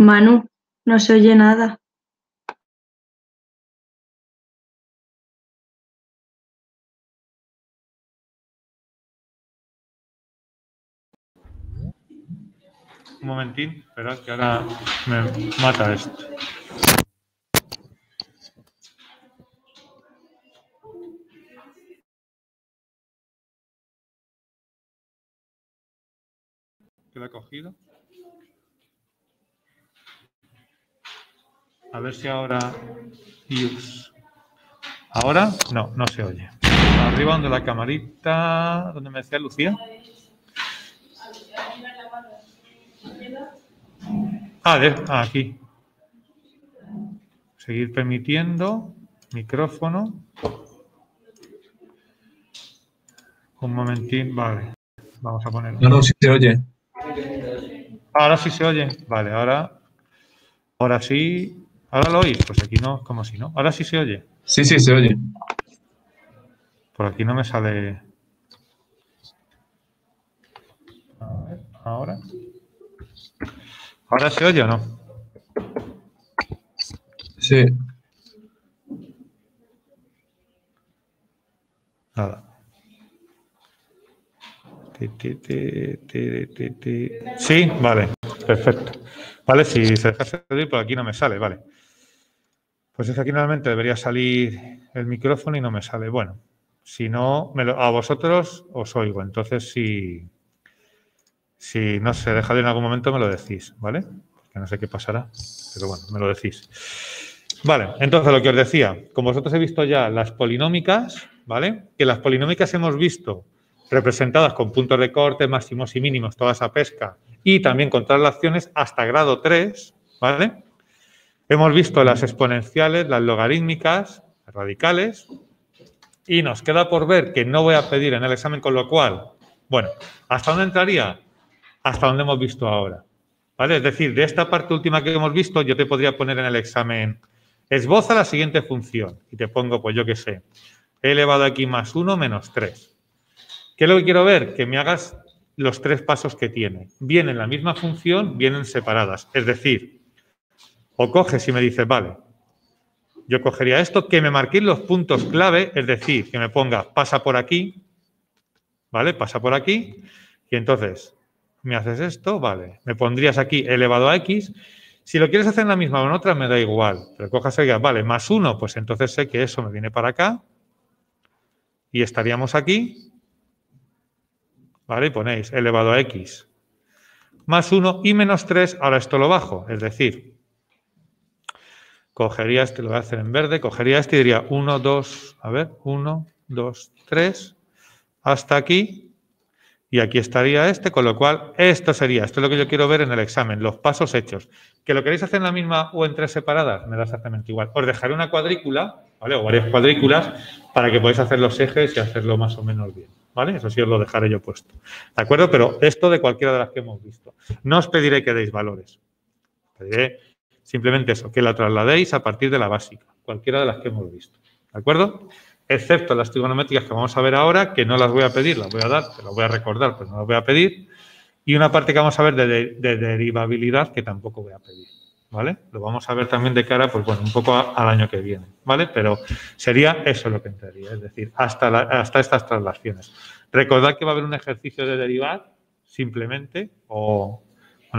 Manu, no se oye nada. Un momentín, esperad que ahora me mata esto. ¿Qué lo he cogido? A ver si ahora... ¿Ahora? No, no se oye. Arriba donde la camarita... ¿Dónde me decía Lucía? Aquí. Seguir permitiendo. Micrófono. Un momentín, vale. Vamos a poner... No, sí se oye. Ahora sí se oye. Vale, ahora sí. ¿Ahora lo oís? Pues aquí no, como si no. Ahora sí se oye. Sí, se oye. Por aquí no me sale... A ver, ahora. ¿Ahora se oye o no? Sí. Nada. Sí, vale, perfecto. Vale, si se deja salir, por aquí no me sale, vale. Pues es que aquí normalmente debería salir el micrófono y no me sale. Bueno, si no, a vosotros os oigo. Entonces, si no se deja de en algún momento, me lo decís, ¿vale? Porque no sé qué pasará, pero bueno, me lo decís. Vale, entonces lo que os decía, como vosotros he visto ya las polinómicas, ¿vale? Que las polinómicas hemos visto representadas con puntos de corte, máximos y mínimos, toda esa pesca, y también con traslaciones hasta grado 3, ¿vale? Hemos visto las exponenciales, las logarítmicas, las radicales, y nos queda por ver que no voy a pedir en el examen, con lo cual, bueno, ¿hasta dónde entraría? Hasta donde hemos visto ahora, ¿vale? Es decir, de esta parte última que hemos visto, yo te podría poner en el examen, esboza la siguiente función, y te pongo, pues yo qué sé, e elevado a x más 1 menos 3. ¿Qué es lo que quiero ver? Que me hagas los tres pasos que tiene. Vienen la misma función, vienen separadas. Es decir, o coges y me dices, vale, yo cogería esto, que me marquéis los puntos clave, es decir, que me ponga pasa por aquí, ¿vale? Pasa por aquí, y entonces me haces esto, vale. Me pondrías aquí elevado a x. Si lo quieres hacer en la misma o en otra, me da igual. Pero cojas y digas, vale, más 1, pues entonces sé que eso me viene para acá y estaríamos aquí, ¿vale? Y ponéis elevado a x más 1 y menos 3, ahora esto lo bajo, es decir, cogería este, lo voy a hacer en verde, cogería este y diría 1, 2, a ver, 1, 2, 3, hasta aquí, y aquí estaría este, con lo cual esto sería, esto es lo que yo quiero ver en el examen, los pasos hechos. ¿Que lo queréis hacer en la misma o en tres separadas? Me da exactamente igual. Os dejaré una cuadrícula, ¿vale? O varias cuadrículas para que podáis hacer los ejes y hacerlo más o menos bien, ¿vale? Eso sí os lo dejaré yo puesto. ¿De acuerdo? Pero esto de cualquiera de las que hemos visto. No os pediré que deis valores. Os pediré simplemente eso, que la trasladéis a partir de la básica, cualquiera de las que hemos visto. ¿De acuerdo? Excepto las trigonométricas que vamos a ver ahora, que no las voy a pedir, las voy a dar, te las voy a recordar, pero no las voy a pedir. Y una parte que vamos a ver de derivabilidad que tampoco voy a pedir, ¿vale? Lo vamos a ver también de cara, pues bueno, un poco al año que viene, ¿vale? Pero sería eso lo que entraría, es decir, hasta estas traslaciones. Recordad que va a haber un ejercicio de derivar, simplemente,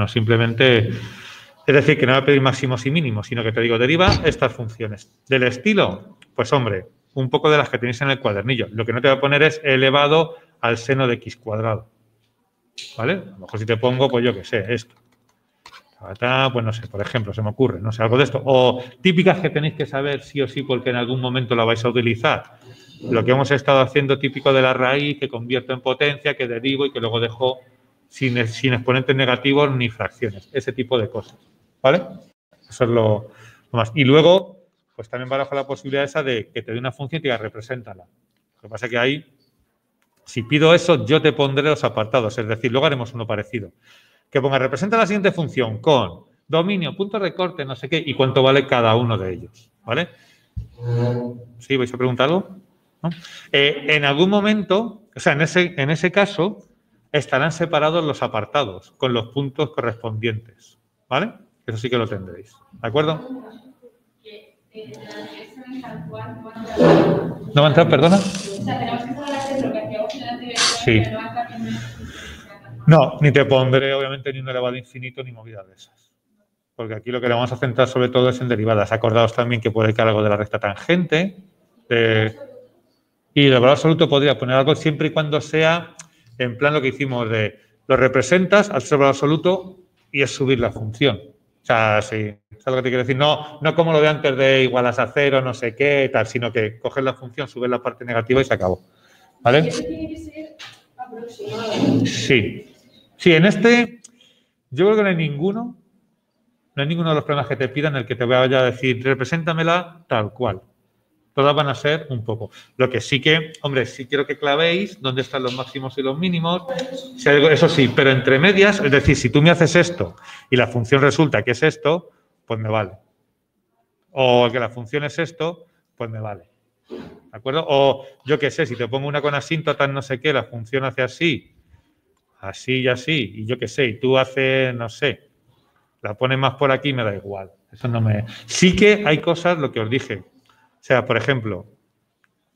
simplemente, es decir, que no voy a pedir máximos y mínimos, sino que te digo, deriva estas funciones. Del estilo, pues hombre, un poco de las que tenéis en el cuadernillo. Lo que no te voy a poner es elevado al seno de x cuadrado. ¿Vale? A lo mejor si te pongo, pues yo qué sé, esto. Pues no sé, por ejemplo, se me ocurre, no sé, algo de esto. O típicas que tenéis que saber sí o sí porque en algún momento la vais a utilizar. Lo que hemos estado haciendo típico de la raíz, que convierto en potencia, que derivo y que luego dejo sin exponentes negativos ni fracciones. Ese tipo de cosas. ¿Vale? Eso es lo más. Y luego, pues también barajo la posibilidad esa de que te dé una función y te diga, represéntala. Lo que pasa es que ahí, si pido eso, yo te pondré los apartados. Es decir, luego haremos uno parecido. Que ponga, representa la siguiente función con dominio, punto de corte, no sé qué, y cuánto vale cada uno de ellos. ¿Vale? ¿Sí? ¿Vais a preguntar algo? ¿No? En algún momento, o sea, en ese caso, estarán separados los apartados con los puntos correspondientes. ¿Vale? Eso sí que lo tendréis. ¿De acuerdo? ¿No va a entrar, perdona? Sí. No, ni te pondré, obviamente, ni un elevado infinito ni movidas de esas. Porque aquí lo que le vamos a centrar sobre todo es en derivadas. Acordaos también que puede caer algo de la recta tangente. Y el valor absoluto podría poner algo siempre y cuando sea en plan lo que hicimos de lo representas al ser valor absoluto y es subir la función. O sea, sí, ¿sabes lo que te quiero decir? No como lo de antes de igualas a cero, no sé qué, tal, sino que coges la función, subes la parte negativa y se acabó. ¿Vale? ¿Y eso tiene que ser aproximado? Sí. Sí, en este yo creo que no hay ninguno de los problemas que te pidan en el que te vaya a decir represéntamela tal cual. Todas van a ser un poco. Lo que sí que, hombre, sí quiero que clavéis dónde están los máximos y los mínimos. Eso sí, pero entre medias, es decir, si tú me haces esto y la función resulta que es esto, pues me vale. O que la función es esto, pues me vale. ¿De acuerdo? O yo qué sé, si te pongo una con asíntota no sé qué, la función hace así, así y así, y yo qué sé, y tú haces, no sé, la pones más por aquí, me da igual. Eso no me... Sí que hay cosas, lo que os dije. O sea, por ejemplo,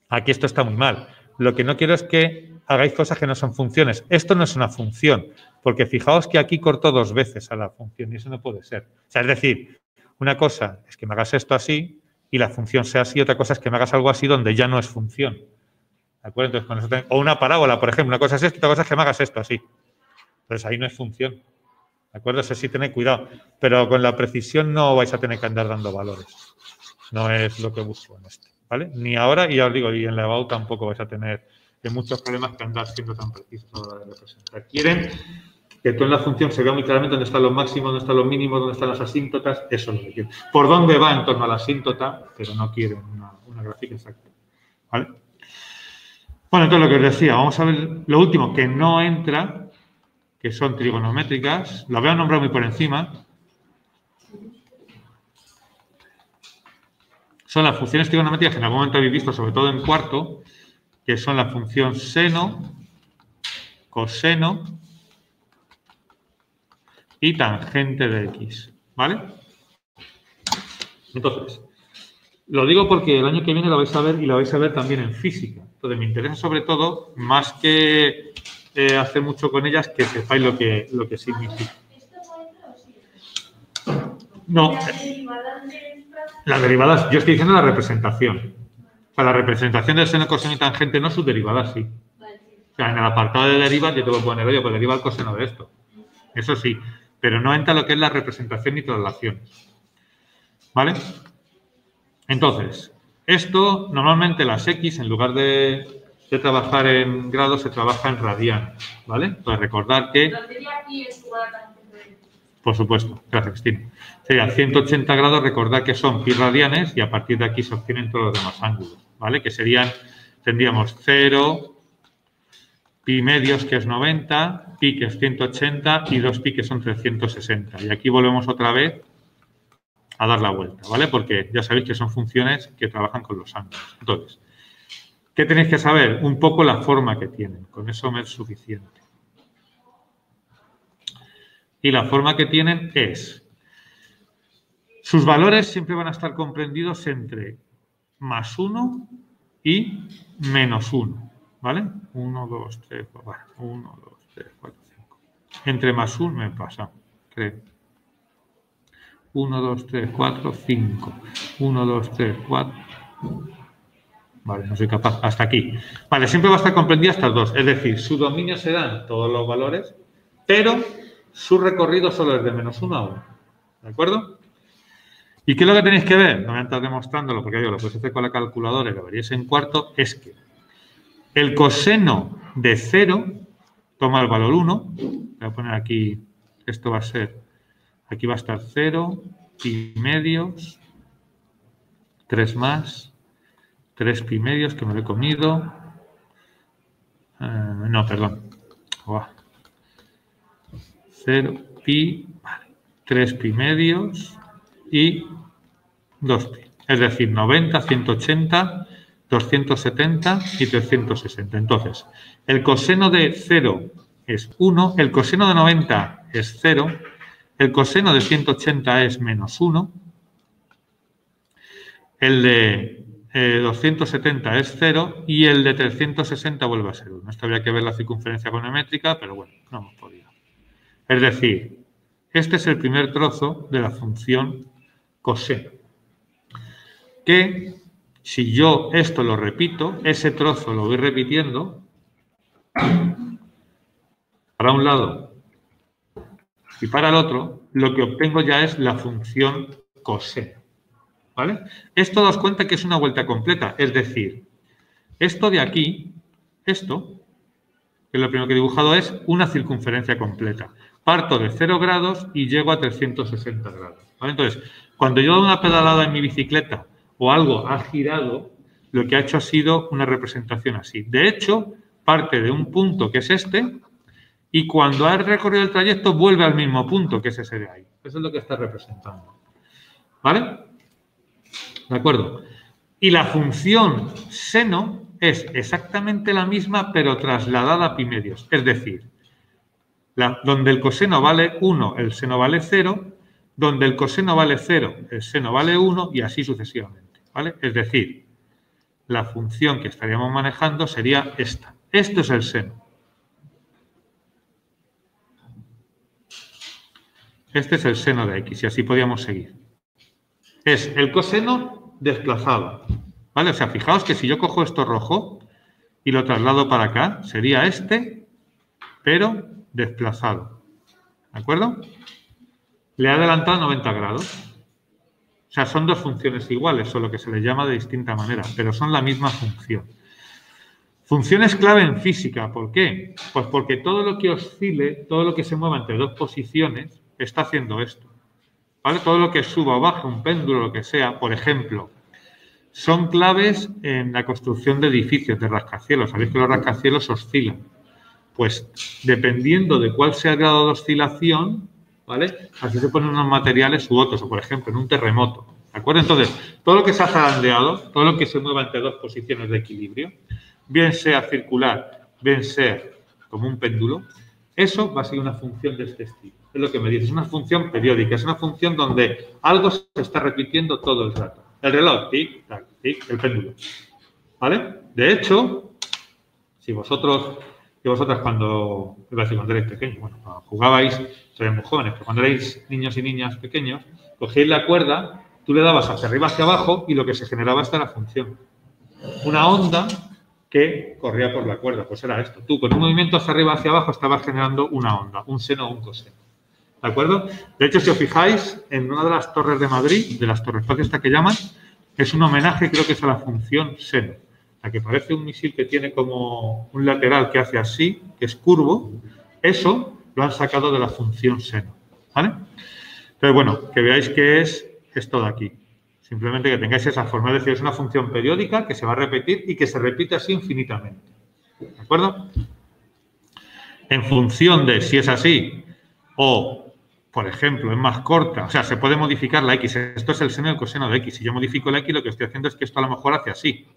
aquí esto está muy mal. Lo que no quiero es que hagáis cosas que no son funciones. Esto no es una función, porque fijaos que aquí corto 2 veces a la función y eso no puede ser. O sea, es decir, una cosa es que me hagas esto así y la función sea así, otra cosa es que me hagas algo así donde ya no es función. ¿De acuerdo? Entonces, con eso o una parábola, por ejemplo, una cosa es esto, otra cosa es que me hagas esto así. Entonces, ahí no es función. ¿De acuerdo? Eso sí, tened cuidado. Pero con la precisión no vais a tener que andar dando valores. No es lo que busco en esto, ¿vale? Ni ahora, y ya os digo, y en la EBAU tampoco vais a tener muchos problemas que andar siendo tan precisos a la hora de representar. Quieren que tú en la función se vea muy claramente dónde están los máximos, dónde están los mínimos, dónde están las asíntotas, eso es lo que quieren. Por dónde va en torno a la asíntota, pero no quieren una gráfica exacta, ¿vale? Bueno, entonces lo que os decía, vamos a ver lo último que no entra, que son trigonométricas, lo voy a nombrar muy por encima. Son las funciones trigonométricas que en algún momento habéis visto, sobre todo en cuarto, que son la función seno, coseno y tangente de x, ¿vale? Entonces, lo digo porque el año que viene lo vais a ver y lo vais a ver también en física. Entonces, me interesa sobre todo, más que hacer mucho con ellas, que sepáis lo que significa. No. Las derivadas, yo estoy diciendo la representación. O sea, la representación del seno, coseno y tangente no, sus derivadas sí. O sea, en el apartado de derivas yo te voy a poner, oye, pues deriva el coseno de esto. Eso sí, pero no entra lo que es la representación ni traslaciones. ¿Vale? Entonces, esto, normalmente las X, en lugar de trabajar en grados, se trabaja en radianes. ¿Vale? Entonces, recordar que... Por supuesto, gracias, Cristina. Sería 180 grados, recordad que son pi radianes y a partir de aquí se obtienen todos los demás ángulos, ¿vale? Que serían, tendríamos 0, pi medios, que es 90, pi, que es 180 y 2pi, que son 360. Y aquí volvemos otra vez a dar la vuelta, ¿vale? Porque ya sabéis que son funciones que trabajan con los ángulos. Entonces, ¿qué tenéis que saber? Un poco la forma que tienen. Con eso me es suficiente. Y la forma que tienen es, sus valores siempre van a estar comprendidos entre más 1 y menos 1, ¿vale? 1, 2, 3, 4, 1, 2, 3, 4, 5. Entre más 1 me pasa, creo. 1, 2, 3, 4, 5. 1, 2, 3, 4. Vale, no soy capaz. Hasta aquí. Vale, siempre va a estar comprendida hasta el 2. Es decir, su dominio serán todos los valores, pero su recorrido solo es de menos 1 a 1. ¿De acuerdo? ¿Y qué es lo que tenéis que ver? No voy a estar demostrándolo porque yo lo podéis hacer con la calculadora y lo veréis en cuarto. Es que el coseno de 0 toma el valor 1. Voy a poner aquí, esto va a ser, aquí va a estar 0, pi medios, 3 más, 3 pi medios, que me lo he comido. No, perdón. 0, pi, vale, 3 pi medios y 2 pi. Es decir, 90, 180, 270 y 360. Entonces, el coseno de 0 es 1, el coseno de 90 es 0 el coseno de 180 es menos 1, el de 270 es 0 y el de 360 vuelve a ser 1. Esto habría que ver la circunferencia econométrica, pero bueno, no hemos podido. Es decir, este es el primer trozo de la función coseno. Que si yo esto lo repito, ese trozo lo voy repitiendo para un lado y para el otro, lo que obtengo ya es la función coseno. ¿Vale? Esto daos cuenta que es una vuelta completa, es decir, esto de aquí, esto, que es lo primero que he dibujado, es una circunferencia completa. Parto de 0 grados y llego a 360 grados. ¿Vale? Entonces, cuando yo doy una pedalada en mi bicicleta o algo ha girado, lo que ha hecho ha sido una representación así. De hecho, parte de un punto que es este y cuando ha recorrido el trayecto vuelve al mismo punto que es ese de ahí. Eso es lo que está representando. ¿Vale? ¿De acuerdo? Y la función seno es exactamente la misma, pero trasladada a pi medios. Es decir, donde el coseno vale 1, el seno vale 0, donde el coseno vale 0, el seno vale 1 y así sucesivamente. ¿Vale? Es decir, la función que estaríamos manejando sería esta. Esto es el seno. Este es el seno de x y así podríamos seguir. Es el coseno desplazado. ¿Vale? O sea, fijaos que si yo cojo esto rojo y lo traslado para acá, sería este, pero desplazado. ¿De acuerdo? Le he adelantado 90 grados. O sea, son dos funciones iguales, solo que se les llama de distinta manera, pero son la misma función. Funciones clave en física. ¿Por qué? Pues porque todo lo que oscile, todo lo que se mueva entre dos posiciones, está haciendo esto. ¿Vale? Todo lo que suba o baje, un péndulo, lo que sea, por ejemplo, son claves en la construcción de edificios, de rascacielos. Sabéis que los rascacielos oscilan. Pues dependiendo de cuál sea el grado de oscilación, ¿vale? Así se ponen unos materiales u otros, o por ejemplo, en un terremoto. ¿De acuerdo? Entonces, todo lo que se ha zarandeado, todo lo que se mueva entre dos posiciones de equilibrio, bien sea circular, bien sea como un péndulo, eso va a ser una función de este estilo. Es lo que me dice, es una función periódica, es una función donde algo se está repitiendo todo el rato. El reloj, tic, tac, tic, el péndulo. ¿Vale? De hecho, si vosotros y vosotras cuando erais pequeños, bueno, cuando jugabais, sois muy jóvenes, pero cuando erais niños y niñas pequeños, cogíais la cuerda, tú le dabas hacia arriba, hacia abajo y lo que se generaba esta era la función. Una onda que corría por la cuerda, pues era esto. Tú con un movimiento hacia arriba, hacia abajo, estabas generando una onda, un seno o un coseno. ¿De acuerdo? De hecho, si os fijáis, en una de las torres de Madrid, de las torres esta que llaman, es un homenaje, creo que es a la función seno. La que parece un misil que tiene como un lateral que hace así, que es curvo, eso lo han sacado de la función seno. ¿Vale? Entonces, bueno, que veáis que es esto de aquí. Simplemente que tengáis esa forma, es decir, es una función periódica que se va a repetir y que se repite así infinitamente. ¿De acuerdo? En función de si es así o, por ejemplo, es más corta, o sea, se puede modificar la x. Esto es el seno y el coseno de x. Si yo modifico la x, lo que estoy haciendo es que esto a lo mejor hace así.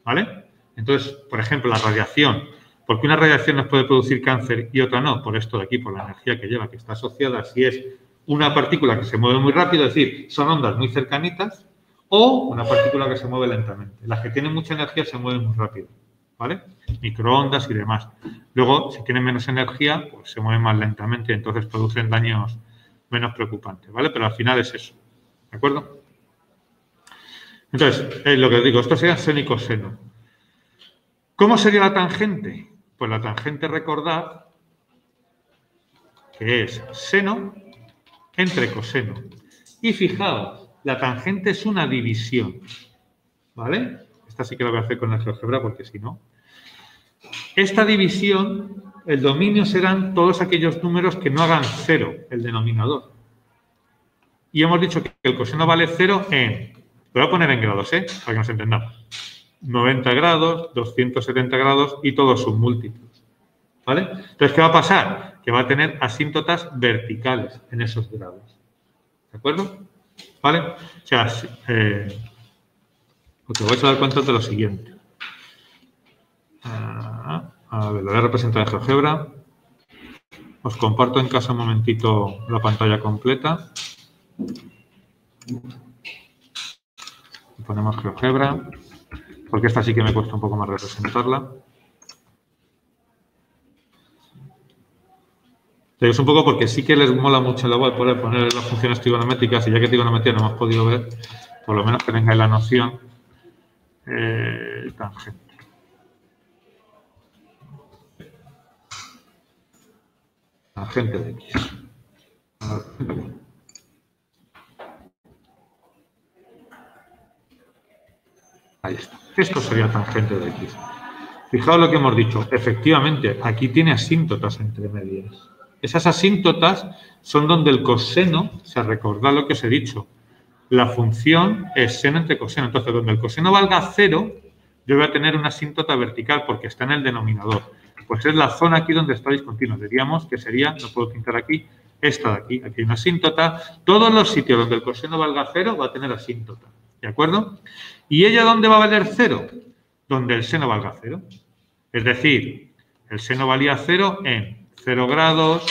¿Vale? Entonces, por ejemplo, la radiación. ¿Por qué una radiación nos puede producir cáncer y otra no? Por esto de aquí, por la energía que lleva, que está asociada si es una partícula que se mueve muy rápido, es decir, son ondas muy cercanitas, o una partícula que se mueve lentamente. Las que tienen mucha energía se mueven muy rápido, ¿vale? Microondas y demás. Luego, si tienen menos energía, pues se mueven más lentamente y entonces producen daños menos preocupantes, ¿vale? Pero al final es eso, ¿de acuerdo? Entonces, lo que os digo, esto sería seno y coseno. ¿Cómo sería la tangente? Pues la tangente, recordad, que es seno entre coseno. Y fijaos, la tangente es una división, ¿vale? Esta sí que la voy a hacer con el GeoGebra porque si no. Esta división, el dominio serán todos aquellos números que no hagan cero, el denominador. Y hemos dicho que el coseno vale 0 en, lo voy a poner en grados, para que nos entendamos. 90 grados, 270 grados y todos sus múltiplos, ¿vale? Entonces, ¿qué va a pasar? Que va a tener asíntotas verticales en esos grados, ¿de acuerdo? ¿Vale? O sea, lo que voy a dar cuenta es de lo siguiente. A ver, lo voy a representar en GeoGebra. Os comparto en casa un momentito la pantalla completa. Y ponemos GeoGebra, porque esta sí que me cuesta un poco más representarla. Es un poco porque sí que les mola mucho en la web poder poner las funciones trigonométricas y ya que trigonometría no hemos podido ver, por lo menos que tengáis la noción tangente. Tangente de X. Ahí está. Esto sería tangente de X. Fijaos lo que hemos dicho. Efectivamente, aquí tiene asíntotas entre medias. Esas asíntotas son donde el coseno, o sea, recordad lo que os he dicho, la función es seno entre coseno. Entonces, donde el coseno valga 0, yo voy a tener una asíntota vertical porque está en el denominador. Pues es la zona aquí donde está discontinuo. Diríamos que sería, no puedo pintar aquí, esta de aquí. Aquí hay una asíntota. Todos los sitios donde el coseno valga 0 va a tener asíntota. ¿De acuerdo? ¿Y ella dónde va a valer 0? Donde el seno valga 0. Es decir, el seno valía 0 en 0 grados,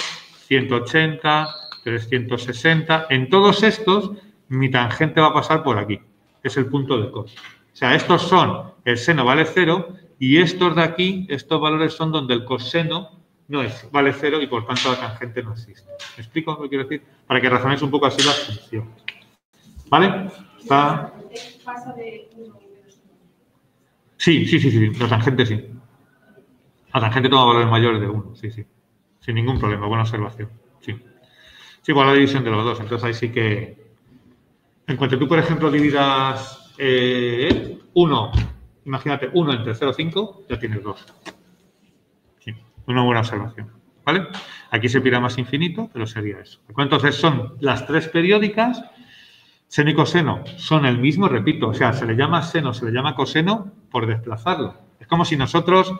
180, 360. En todos estos, mi tangente va a pasar por aquí. Es el punto de corte. O sea, estos son, el seno vale 0 y estos de aquí, estos valores son donde el coseno no es, vale 0 y por tanto la tangente no existe. ¿Me explico lo que quiero decir? Para que razonéis un poco así las funciones. ¿Vale? Está... Pasa de 1 y menos 1. Sí. La tangente sí. La tangente toma valores mayores de 1, sí. Sin ningún problema, buena observación. Sí, por la división de los dos. Entonces ahí sí que... En cuanto tú, por ejemplo, dividas 1, imagínate, 1 entre 0,5, ya tienes 2. Sí, una buena observación. ¿Vale? Aquí se pira más infinito, pero sería eso. Entonces son las tres periódicas. Seno y coseno son el mismo, repito, o sea, se le llama seno, se le llama coseno por desplazarlo. Es como si nosotros,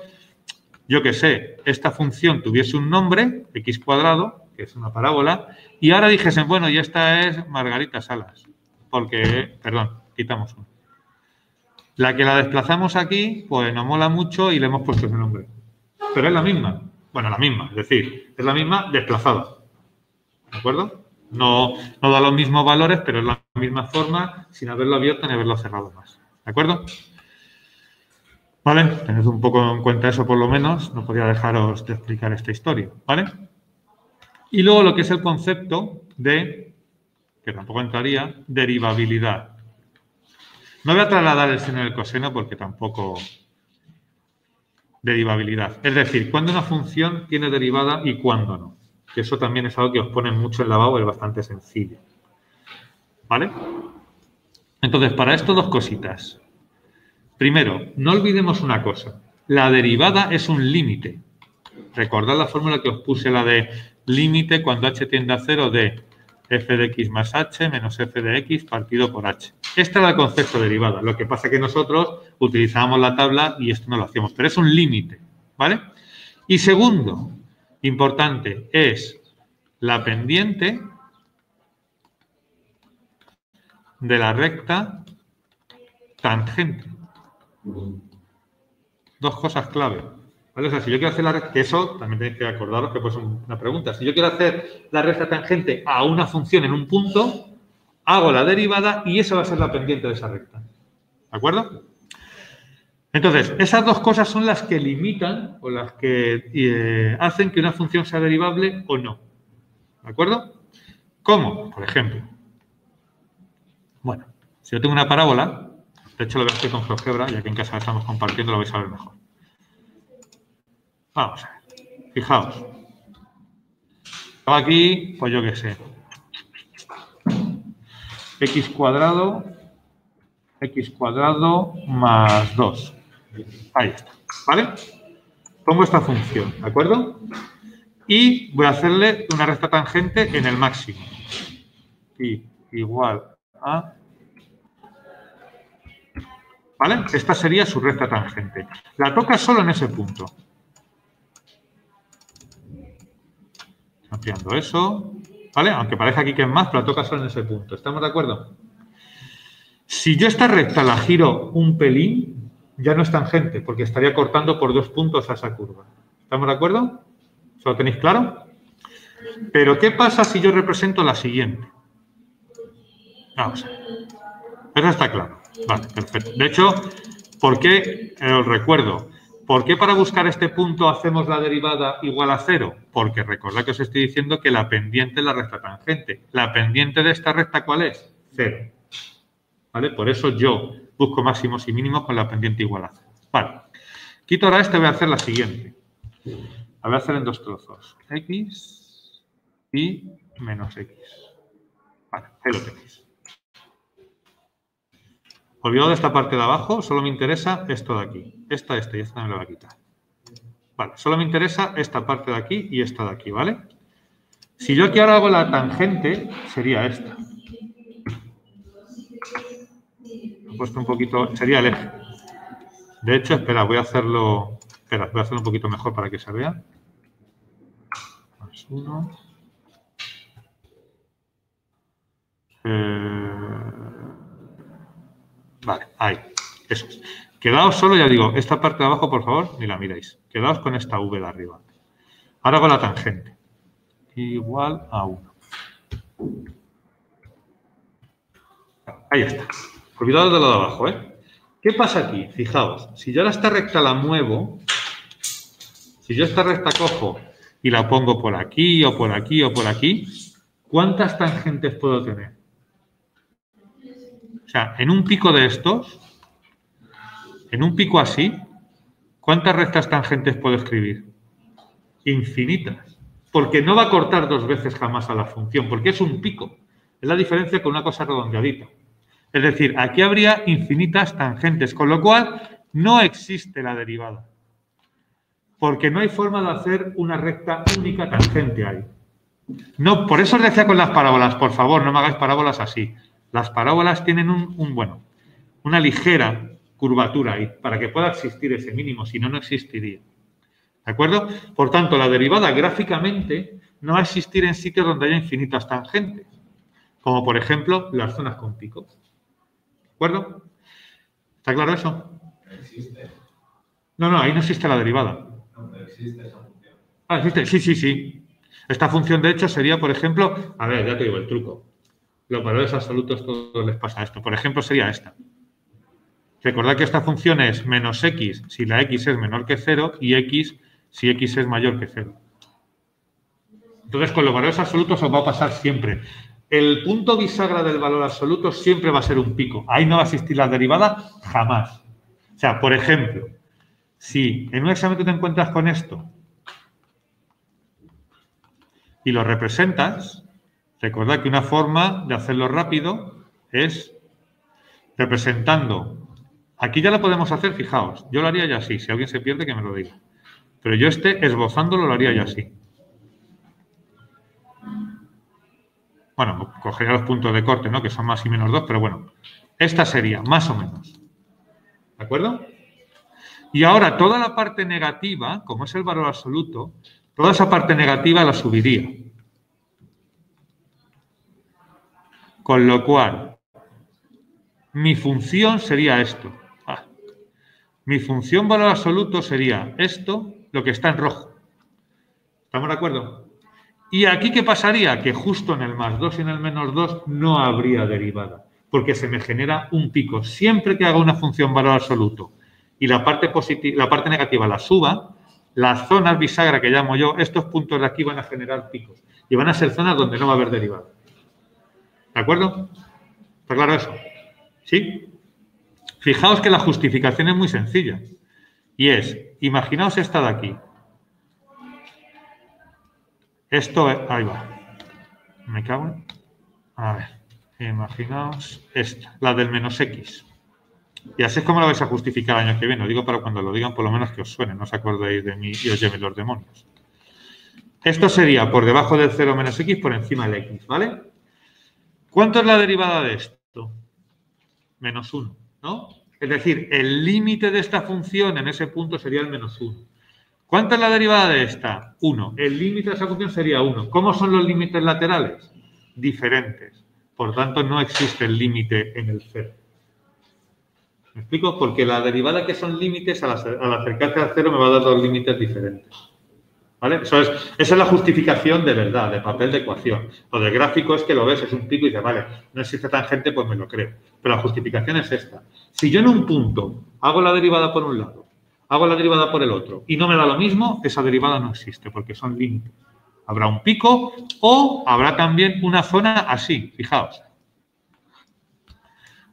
yo qué sé, esta función tuviese un nombre, x cuadrado, que es una parábola, y ahora dijesen, bueno, y esta es Margarita Salas, porque, perdón, quitamos uno. La que la desplazamos aquí, pues nos mola mucho y le hemos puesto ese nombre. Pero es la misma. Bueno, la misma, es decir, es la misma desplazada. ¿De acuerdo? No da los mismos valores, pero es la misma forma, sin haberlo abierto ni haberlo cerrado más. ¿De acuerdo? ¿Vale? Tened un poco en cuenta eso por lo menos. No podía dejaros de explicar esta historia. ¿Vale? Y luego lo que es el concepto de, que tampoco entraría, derivabilidad. No voy a trasladar el seno y el coseno porque tampoco... Derivabilidad. Es decir, cuándo una función tiene derivada y cuándo no. Que eso también es algo que os ponen mucho en la BAU, es bastante sencillo. ¿Vale? Entonces, para esto dos cositas. Primero, no olvidemos una cosa. La derivada es un límite. Recordad la fórmula que os puse, la de límite cuando h tiende a 0 de f de x más h menos f de x partido por h. Este era el concepto de derivada. Lo que pasa es que nosotros utilizábamos la tabla y esto no lo hacíamos. Pero es un límite. ¿Vale? Y segundo, importante, es la pendiente de la recta tangente. Dos cosas clave. ¿Vale? O sea, si yo quiero hacer la recta, que eso también tenéis que acordaros que pues es una pregunta. Si yo quiero hacer la recta tangente a una función en un punto, hago la derivada y esa va a ser la pendiente de esa recta. ¿De acuerdo? Entonces, esas dos cosas son las que limitan o las que hacen que una función sea derivable o no. ¿De acuerdo? ¿Cómo? Por ejemplo. Bueno, si yo tengo una parábola, de hecho lo voy a hacer con GeoGebra, ya que en casa estamos compartiendo, lo vais a ver mejor. Vamos a ver. Fijaos. Aquí, pues yo qué sé. X cuadrado más 2. Ahí está. ¿Vale? Pongo esta función, ¿de acuerdo? Y voy a hacerle una recta tangente en el máximo. Y igual a... ¿Vale? Esta sería su recta tangente. La toca solo en ese punto. Ampliando eso. ¿Vale? Aunque parezca aquí que es más, pero la toca solo en ese punto. ¿Estamos de acuerdo? Si yo esta recta la giro un pelín, ya no es tangente, porque estaría cortando por 2 puntos a esa curva. ¿Estamos de acuerdo? ¿Eso lo tenéis claro? Pero, ¿qué pasa si yo represento la siguiente? Vamos a ver. Eso está claro. Vale, perfecto. De hecho, ¿por qué? Os recuerdo. ¿Por qué para buscar este punto hacemos la derivada igual a 0? Porque recordad que os estoy diciendo que la pendiente es la recta tangente. ¿La pendiente de esta recta cuál es? 0. ¿Vale? Por eso yo busco máximos y mínimos con la pendiente igual a 0. Vale. Quito ahora este, voy a hacer la siguiente. La voy a hacer en dos trozos. X y menos X. Vale, ahí lo tenéis. Olvidado de esta parte de abajo, solo me interesa esto de aquí. Esta y esta me la voy a quitar. Vale, solo me interesa esta parte de aquí y esta de aquí, ¿vale? Si yo aquí ahora hago la tangente, sería esta. He puesto un poquito, sería el eje. De hecho, espera, voy a hacerlo un poquito mejor para que se vea. Más 1. Vale, ahí. Eso es. Quedaos solo, ya digo, esta parte de abajo, por favor, ni la miráis. Quedaos con esta V de arriba. Ahora hago la tangente. Igual a 1. Ahí está. Olvidado de lo de abajo, ¿eh? ¿Qué pasa aquí? Fijaos, si yo ahora esta recta la muevo, si yo esta recta cojo y la pongo por aquí o por aquí o por aquí, ¿cuántas tangentes puedo tener? O sea, en un pico de estos, en un pico así, ¿cuántas rectas tangentes puedo escribir? Infinitas. Porque no va a cortar dos veces jamás a la función, porque es un pico. Es la diferencia con una cosa redondeadita. Es decir, aquí habría infinitas tangentes, con lo cual no existe la derivada. Porque no hay forma de hacer una recta única tangente ahí. No, por eso os decía con las parábolas, por favor, no me hagáis parábolas así. Las parábolas tienen una ligera curvatura ahí, para que pueda existir ese mínimo, si no, no existiría. ¿De acuerdo? Por tanto, la derivada gráficamente no va a existir en sitios donde haya infinitas tangentes, como por ejemplo las zonas con picos. ¿De acuerdo? ¿Está claro eso? ¿Existe? No, ahí no existe la derivada. No, pero existe esa función. Ah, existe, sí. Esta función, de hecho, sería, por ejemplo, a ver, ya te digo el truco. Los valores absolutos, todos les pasa esto. Por ejemplo, sería esta. Recordad que esta función es menos x si la x es menor que 0 y x si x es mayor que 0. Entonces, con los valores absolutos os va a pasar siempre. El punto bisagra del valor absoluto siempre va a ser un pico. Ahí no va a existir la derivada jamás. O sea, por ejemplo, si en un examen tú te encuentras con esto y lo representas, recordad que una forma de hacerlo rápido es representando. Aquí ya lo podemos hacer, fijaos. Yo lo haría ya así. Si alguien se pierde, que me lo diga. Pero yo esbozándolo lo haría ya así. Bueno, cogería los puntos de corte, ¿no? Que son más y menos 2, pero bueno. Esta sería, más o menos. ¿De acuerdo? Y ahora toda la parte negativa, como es el valor absoluto, toda esa parte negativa la subiría. Con lo cual, mi función sería esto. Mi función valor absoluto sería esto, lo que está en rojo. ¿Estamos de acuerdo? Y aquí, ¿qué pasaría? Que justo en el más 2 y en el menos 2 no habría derivada, porque se me genera un pico. Siempre que haga una función valor absoluto y la parte negativa la suba, las zonas bisagra que llamo yo, estos puntos de aquí van a generar picos. Y van a ser zonas donde no va a haber derivada. ¿De acuerdo? ¿Está claro eso? ¿Sí? Fijaos que la justificación es muy sencilla. Y es, imaginaos esta de aquí. Esto, ahí va. Me cago en... A ver, imaginaos esta, la del menos x. Y así es como la vais a justificar el año que viene. Lo digo para cuando lo digan, por lo menos que os suene. No os acordéis de mí y os lleven los demonios. Esto sería por debajo del 0 menos x, por encima del x, ¿vale? ¿Cuánto es la derivada de esto? Menos 1, ¿no? Es decir, el límite de esta función en ese punto sería el menos 1. ¿Cuánto es la derivada de esta? 1. El límite de esa función sería 1. ¿Cómo son los límites laterales? Diferentes. Por tanto, no existe el límite en el 0. ¿Me explico? Porque la derivada que son límites, al acercarse al 0 me va a dar dos límites diferentes. ¿Vale? Esa es la justificación de verdad, de papel de ecuación. Lo del gráfico es que lo ves, es un pico y dices, vale, no existe tangente, pues me lo creo. Pero la justificación es esta. Si yo en un punto hago la derivada por un lado, hago la derivada por el otro y no me da lo mismo, esa derivada no existe porque son límites. Habrá un pico o habrá también una zona así, fijaos.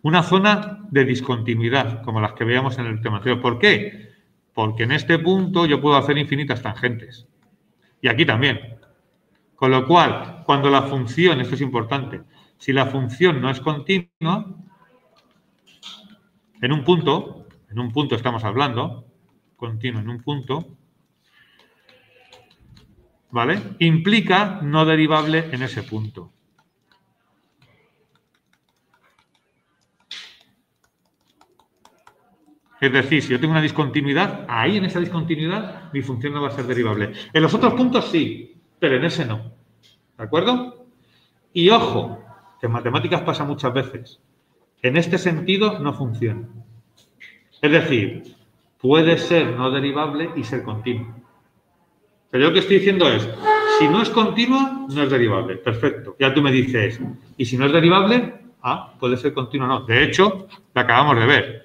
Una zona de discontinuidad, como las que veíamos en el tema anterior. ¿Por qué? Porque en este punto yo puedo hacer infinitas tangentes. Y aquí también. Con lo cual, cuando la función, esto es importante, si la función no es continua, en un punto estamos hablando, continuo en un punto, ¿vale? Implica no derivable en ese punto. Es decir, si yo tengo una discontinuidad, ahí en esa discontinuidad mi función no va a ser derivable. En los otros puntos sí, pero en ese no. ¿De acuerdo? Y ojo, que en matemáticas pasa muchas veces. En este sentido no funciona. Es decir, puede ser no derivable y ser continuo. Pero yo lo que estoy diciendo es, si no es continua, no es derivable. Perfecto. Ya tú me dices, ¿y si no es derivable? Ah, puede ser continua o no. De hecho, lo acabamos de ver.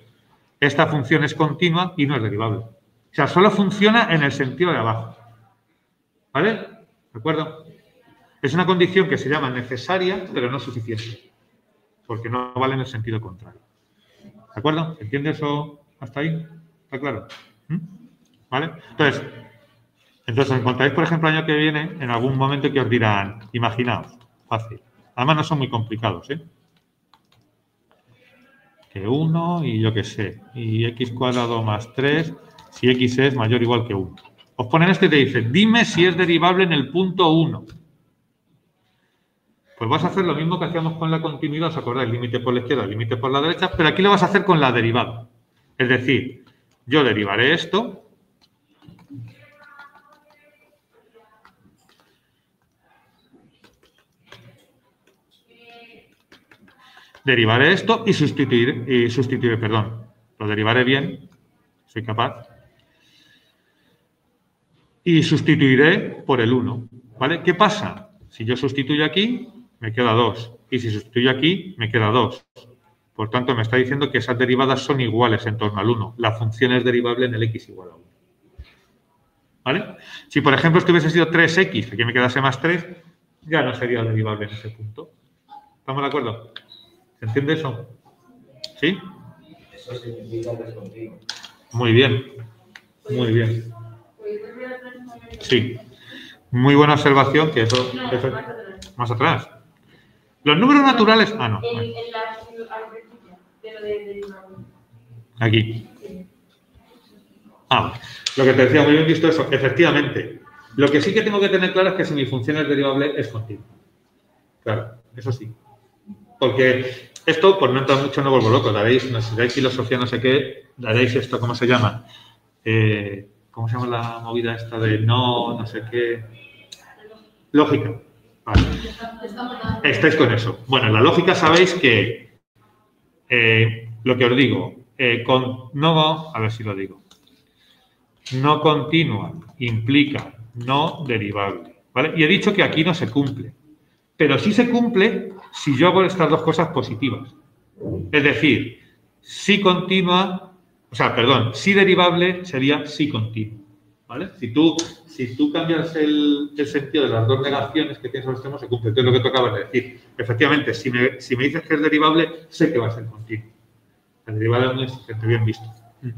Esta función es continua y no es derivable. O sea, solo funciona en el sentido de abajo. ¿Vale? ¿De acuerdo? Es una condición que se llama necesaria, pero no suficiente. Porque no vale en el sentido contrario. ¿De acuerdo? ¿Entiendes eso hasta ahí? ¿Está claro? ¿Vale? Entonces, encontráis, por ejemplo, el año que viene, en algún momento que os dirán, imaginaos, fácil. Además, no son muy complicados, ¿eh? Que 1 y yo qué sé, y x cuadrado más 3, si x es mayor o igual que 1. Os ponen esto y te dicen, dime si es derivable en el punto 1. Pues vas a hacer lo mismo que hacíamos con la continuidad, ¿os acordáis? Límite por la izquierda, límite por la derecha, pero aquí lo vas a hacer con la derivada. Es decir, yo derivaré esto. Derivaré esto y sustituiré, perdón, lo derivaré bien, soy capaz, y sustituiré por el 1, ¿vale? ¿Qué pasa? Si yo sustituyo aquí, me queda 2, y si sustituyo aquí, me queda 2. Por tanto, me está diciendo que esas derivadas son iguales en torno al 1. La función es derivable en el x igual a 1. ¿Vale? Si, por ejemplo, esto hubiese sido 3x, aquí me quedase más 3, ya no sería derivable en ese punto. ¿Estamos de acuerdo? ¿Se entiende eso? ¿Sí? Eso significa que es continuo. Muy bien. Muy bien. Sí. Muy buena observación, que eso más atrás. Los números naturales... Ah, no. Aquí. Ah, lo que te decía, muy bien visto eso. Efectivamente. Lo que sí que tengo que tener claro es que si mi función es derivable, es continua. Claro, eso sí. Porque esto, por no entrar mucho, no vuelvo loco. Daréis, no sé, si dais filosofía, no sé qué, daréis esto, ¿cómo se llama? ¿Cómo se llama la movida esta de no sé qué? Lógica. Vale. Estáis con eso. Bueno, en la lógica sabéis que lo que os digo, a ver si lo digo. No continua implica no derivable. ¿Vale? Y he dicho que aquí no se cumple. Pero sí se cumple si yo hago estas dos cosas positivas. Es decir, si continua, si derivable sería si continuo. ¿Vale? Si tú cambias el sentido de las dos negaciones que tienes al extremo, se cumple. Entonces, lo que tú acabas de decir. Efectivamente, si me dices que es derivable, sé que va a ser continuo. El derivable no es bien visto.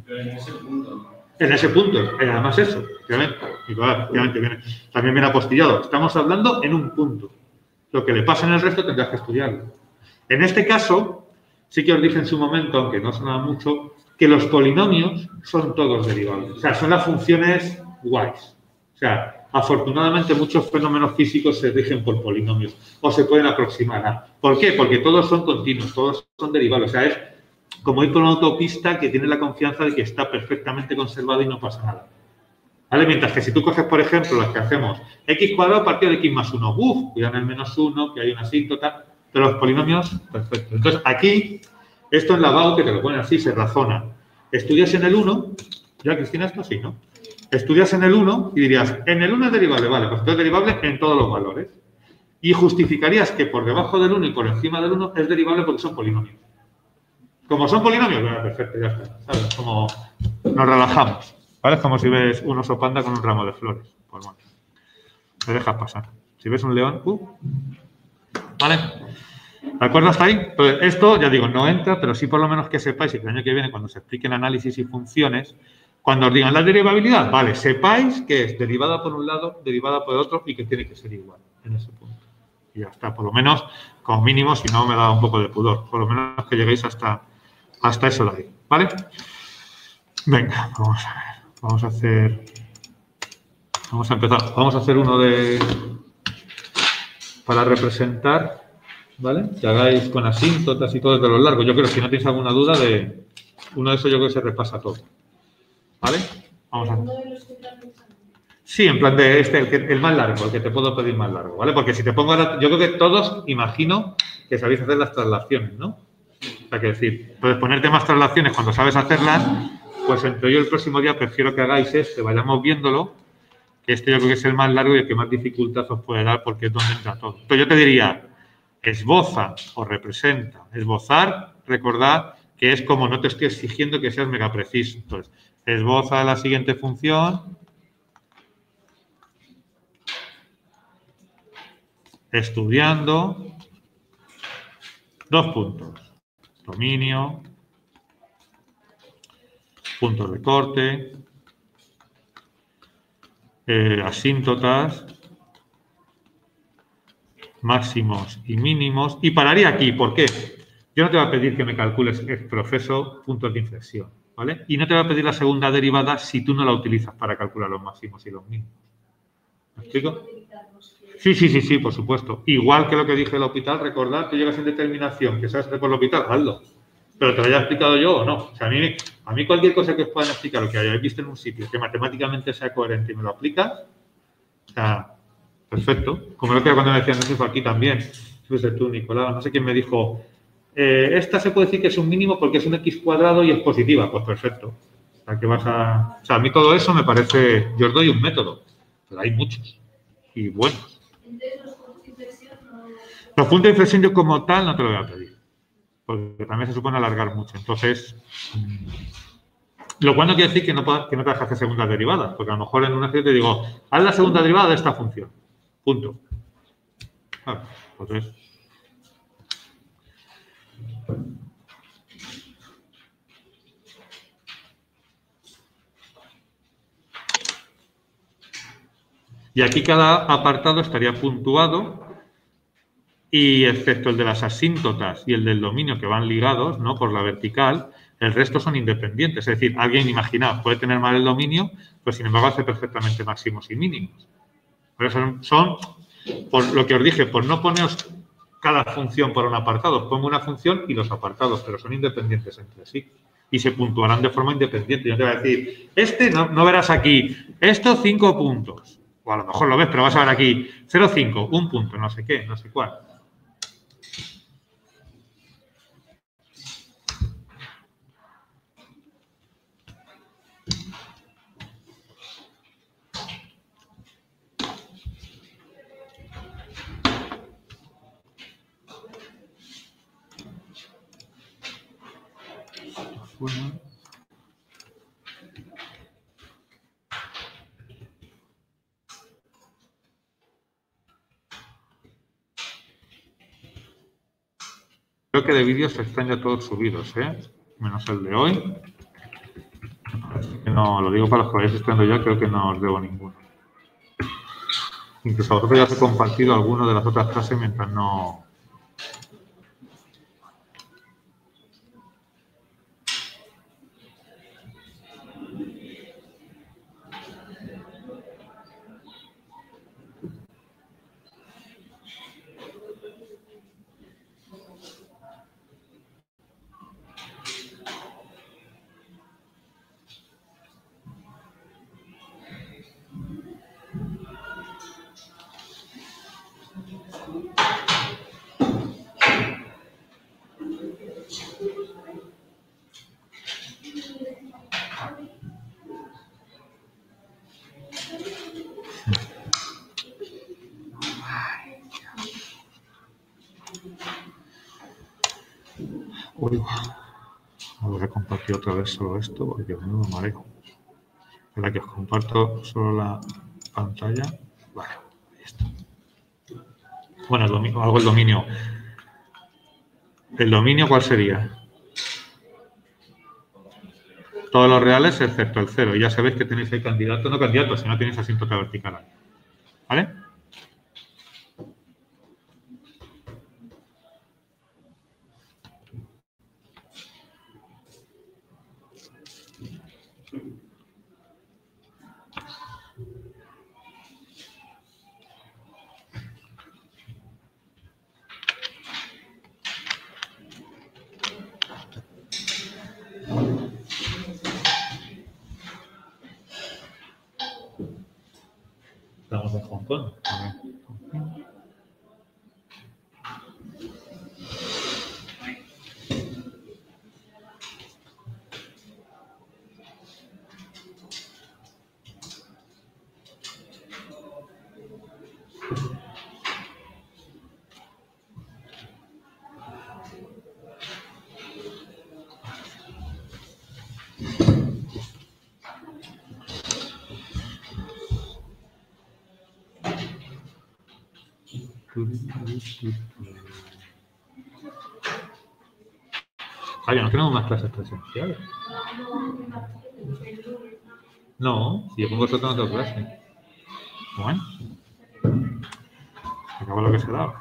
Pero en ese punto no. En ese punto, además eso, efectivamente, también viene apostillado. Estamos hablando en un punto. Lo que le pasa en el resto tendrás que estudiarlo. En este caso, sí que os dije en su momento, aunque no sonaba mucho, que los polinomios son todos derivables. O sea, son las funciones guays. O sea, afortunadamente muchos fenómenos físicos se rigen por polinomios o se pueden aproximar a. ¿Por qué? Porque todos son continuos, todos son derivables. O sea, es como ir por una autopista que tiene la confianza de que está perfectamente conservado y no pasa nada. ¿Vale? Mientras que si tú coges, por ejemplo, las que hacemos x cuadrado partido de x más 1, cuidado en el menos 1, que hay una asíntota, pero los polinomios, perfecto. Entonces, aquí, esto en la BAU, que te lo ponen así, se razona. Estudias en el 1, ya Cristina, esto sí, ¿no? estudias en el 1 y dirías, en el 1 es derivable, vale, pues entonces es derivable en todos los valores. Y justificarías que por debajo del 1 y por encima del 1 es derivable porque son polinomios. Como son polinomios, bueno, perfecto, ya está. ¿Sabes? Como nos relajamos. ¿Vale? Es como si ves un oso panda con un ramo de flores. Pues bueno, te dejas pasar. Si ves un león, ¿vale? ¿De acuerdo hasta ahí? Pues esto, ya digo, no entra, pero sí por lo menos que sepáis, y que el año que viene, cuando se expliquen análisis y funciones, cuando os digan la derivabilidad, vale, sepáis que es derivada por un lado, derivada por otro y que tiene que ser igual en ese punto. Y ya está, por lo menos, como mínimo, si no me da un poco de pudor, por lo menos que lleguéis hasta eso de ahí, ¿vale? Venga, vamos a ver. Vamos a empezar. Vamos a hacer uno para representar, ¿vale? Que hagáis con asíntotas y todo desde los largos. Yo creo que si no tenéis alguna duda de uno de esos, yo creo que se repasa todo. ¿Vale? Vamos a ver. Sí, en plan de el más largo, el que te puedo pedir más largo, ¿vale? Porque si te pongo ahora, yo creo que todos imagino que sabéis hacer las traslaciones, ¿no? O sea, que decir, puedes ponerte más traslaciones cuando sabes hacerlas, pues entre yo el próximo día prefiero que hagáis vayamos viéndolo, que este yo creo que es el más largo y el que más dificultad os puede dar porque es donde entra todo. Entonces yo te diría, esboza o representa. Esbozar, recordad que es como no te estoy exigiendo que seas mega preciso. Entonces, esboza la siguiente función. Estudiando. 2 puntos. Dominio. Puntos de corte. Asíntotas. Máximos y mínimos. Y pararía aquí. ¿Por qué? Yo no te voy a pedir que me calcules el proceso puntos de inflexión, ¿vale? Y no te voy a pedir la segunda derivada si tú no la utilizas para calcular los máximos y los mínimos. ¿Me explico? Sí, por supuesto.Igual que lo que dije del hospital, recordad que llegas en determinación, que sabes hacer por el hospital, hazlo. Pero te lo haya explicado yo o no. O sea, a mí cualquier cosa que os puedan explicar o que hayáis visto en un sitio que matemáticamente sea coherente y me lo aplicas, o sea, perfecto. Como lo que cuando me decían, no sé, por aquí también, fuiste tú, Nicolás, no sé quién me dijo, esta se puede decir que es un mínimo porque es un x cuadrado y es positiva. Pues perfecto. O sea, que vas a... O sea, a mí todo eso me parece... Yo os doy un método, pero hay muchos y buenos. Los puntos de inflexión yo como tal no te lo voy a pedir, porque también se supone alargar mucho. Entonces, lo cual no quiere decir que no te dejes hacer segundas derivadas, porque a lo mejor en una serie te digo, haz la segunda derivada de esta función. Punto. Claro, entonces... Y aquí cada apartado estaría puntuado y excepto el de las asíntotas y el del dominio que van ligados, ¿no? Por la vertical, el resto son independientes. Es decir, alguien, imaginad, puede tener mal el dominio, pero sin embargo hace perfectamente máximos y mínimos. Por eso son, por lo que os dije, por no poneros cada función por un apartado, os pongo una función y los apartados, pero son independientes entre sí. Y se puntuarán de forma independiente. Yo te voy a decir, no verás aquí, estos 5 puntos. O a lo mejor lo ves, pero vas a ver aquí 0,5, 1 punto, no sé qué, no sé cuál. Bueno. Creo que de vídeos están ya todos subidos, menos el de hoy. No, lo digo para los que vayáis estudiando ya, creo que no os debo ninguno. Incluso a vosotros ya os he compartido alguno de las otras clases mientras no... Voy a compartir otra vez solo esto porque menudo mareo. Espera que os comparto solo la pantalla. Vale, ahí está. Bueno, hago el dominio. ¿El dominio cuál sería? Todos los reales excepto el 0. Y ya sabéis que tenéis ahí candidato, no candidato, si no tenéis asíntota vertical ahí. ¿Vale? Estamos en Hong Kong. Oye, ¿no tenemos más clases presenciales? No, si yo con vosotros no tengo clase. Bueno, acabo lo que se da.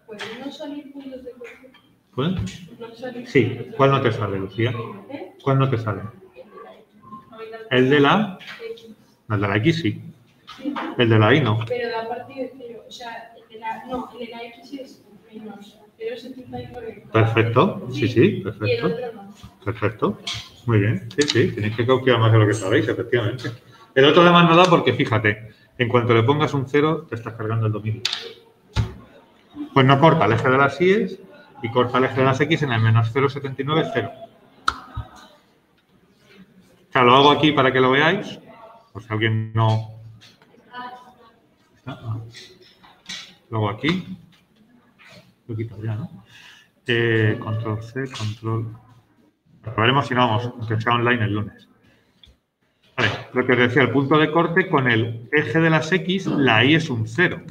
¿Pueden no salir puntos de corte? ¿Pueden? No salir Sí. puntos de ¿Cuál no te sale, Lucía? ¿Eh? ¿Cuál no te sale? El de la El de la... X. El de la X sí. Sí, El de la Y no. pero da partido de cero. O sea, el de la, no, el de la X es menos 0,79. Perfecto. Sí, sí, Y el perfecto. otro no. Perfecto. Muy bien. Sí, sí. Tenéis que calcular más de lo que sabéis, efectivamente. El otro además no da porque, fíjate, en cuanto le pongas un 0, te estás cargando el dominio. Pues no corta el eje de las Y's y corta el eje de las X en el menos 0,79, 0. O sea, lo hago aquí para que lo veáis, por si alguien no... Luego aquí, lo he quitado ya, ¿no? Control C, control... Lo veremos si no vamos, aunque sea online el lunes. Vale, lo que os decía, el punto de corte con el eje de las X, la Y es un 0.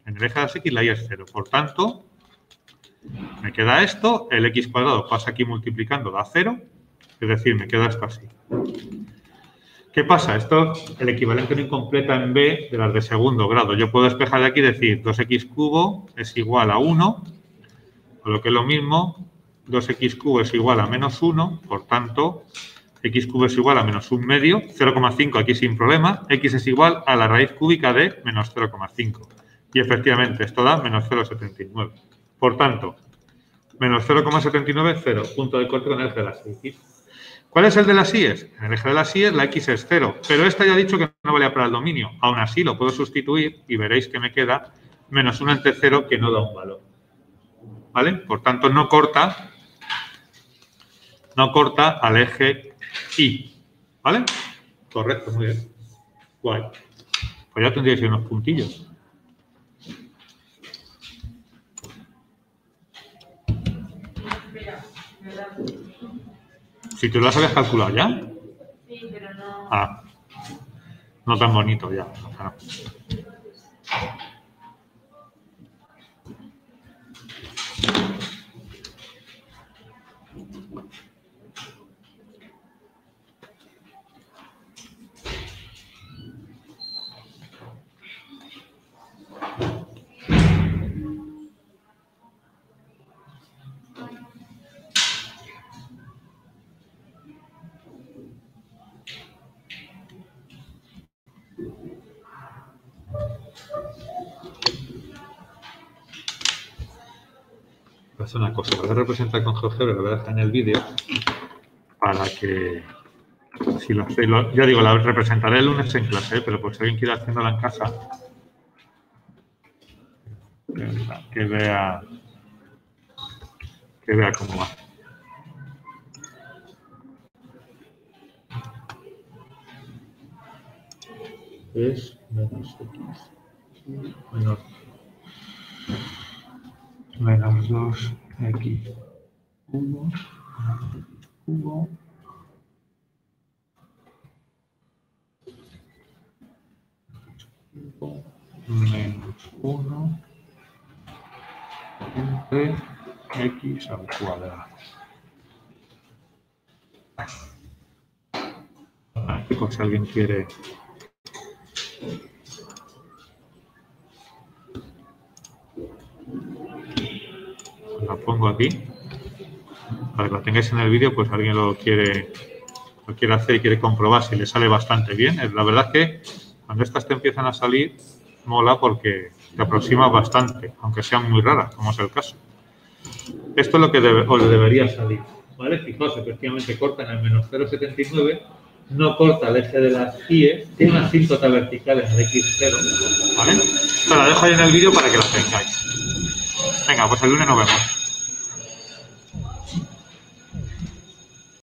En el eje de las X la Y es 0. Por tanto, me queda esto, el X cuadrado pasa aquí multiplicando, da 0. Es decir, me queda esto así. ¿Qué pasa? Esto es el equivalente no incompleta en B de las de segundo grado. Yo puedo despejar de aquí y decir 2x cubo es igual a 1, o lo que es lo mismo, 2x cubo es igual a menos 1, por tanto, x cubo es igual a menos 1 medio, 0,5 aquí sin problema, x es igual a la raíz cúbica de menos 0,5. Y efectivamente, esto da menos 0,79. Por tanto, menos 0,79, 0, punto de corte con el eje de las X. ¿Cuál es el de las Y's? En el eje de las Y's la X es 0, pero esta ya ha dicho que no valía para el dominio. Aún así lo puedo sustituir y veréis que me queda menos 1 entre 0 que no da un valor. ¿Vale? Por tanto, no corta al eje Y. ¿Vale? Correcto, muy bien. Guay. Pues ya tendríais unos puntillos. Si tú las habías calculado ya. Sí, pero no. Ah, no tan bonito ya. Ah. Voy a hacer una cosa, voy a representar con GeoGebra, lo voy a dejar en el vídeo para que, si lo hacéis, ya digo, la representaré el lunes en clase, pero por si alguien quiere haciéndola en casa, que vea cómo va. es menos x menos 2x cubo menos 1 entre x al cuadrado. Por si alguien quiere. La pongo aquí para que lo tengáis en el vídeo, pues alguien lo quiere hacer y quiere comprobar si le sale bastante bien. La verdad es que cuando estas te empiezan a salir mola porque te aproximas bastante, aunque sean muy raras, como es el caso. Esto es lo que os debería salir, ¿vale? Fijaos, efectivamente corta en el menos 0,79, no corta el eje de las IE, tiene una asíntota vertical en el X0, ¿vale? Te la dejo ahí en el vídeo para que la tengáis. Venga, pues el lunes nos vemos.